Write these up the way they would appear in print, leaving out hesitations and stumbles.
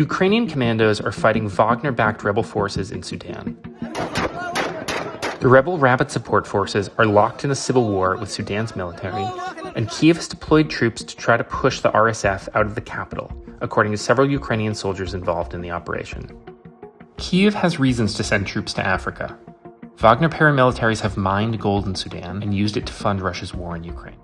Ukrainian commandos are fighting Wagner-backed rebel forces in Sudan. The rebel Rapid Support Forces are locked in a civil war with Sudan's military, and Kyiv has deployed troops to try to push the RSF out of the capital, according to several Ukrainian soldiers involved in the operation. Kyiv has reasons to send troops to Africa. Wagner paramilitaries have mined gold in Sudan and used it to fund Russia's war in Ukraine.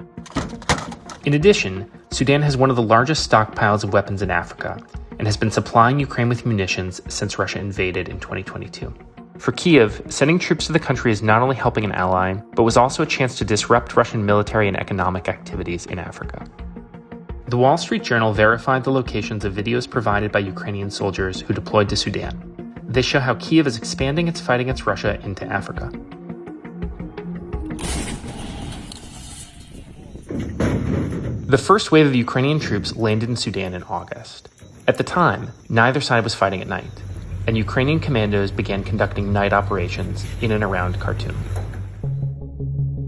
In addition, Sudan has one of the largest stockpiles of weapons in Africa and has been supplying Ukraine with munitions since Russia invaded in 2022. For Kyiv, sending troops to the country is not only helping an ally, but was also a chance to disrupt Russian military and economic activities in Africa. The Wall Street Journal verified the locations of videos provided by Ukrainian soldiers who deployed to Sudan. They show how Kyiv is expanding its fight against Russia into Africa. The first wave of Ukrainian troops landed in Sudan in August. At the time, neither side was fighting at night, and Ukrainian commandos began conducting night operations in and around Khartoum.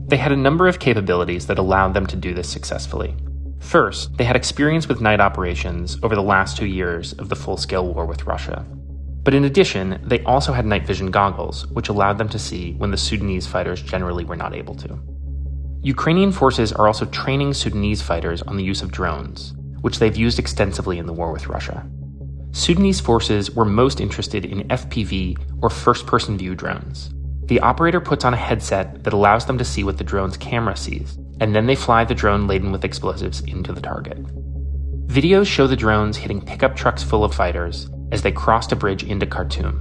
They had a number of capabilities that allowed them to do this successfully. First, they had experience with night operations over the last 2 years of the full-scale war with Russia. But in addition, they also had night vision goggles, which allowed them to see when the Sudanese fighters generally were not able to. Ukrainian forces are also training Sudanese fighters on the use of drones, which they've used extensively in the war with Russia. Sudanese forces were most interested in FPV, or first-person view drones. The operator puts on a headset that allows them to see what the drone's camera sees, and then they fly the drone laden with explosives into the target. Videos show the drones hitting pickup trucks full of fighters as they crossed a bridge into Khartoum.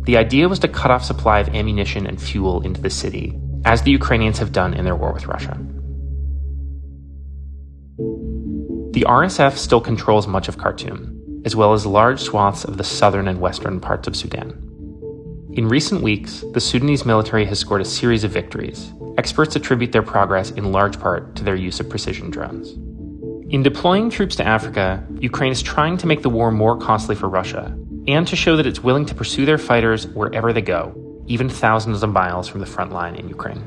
The idea was to cut off supply of ammunition and fuel into the city, as the Ukrainians have done in their war with Russia. The RSF still controls much of Khartoum, as well as large swaths of the southern and western parts of Sudan. In recent weeks, the Sudanese military has scored a series of victories. Experts attribute their progress in large part to their use of precision drones. In deploying troops to Africa, Ukraine is trying to make the war more costly for Russia, and to show that it's willing to pursue their fighters wherever they go, even thousands of miles from the front line in Ukraine.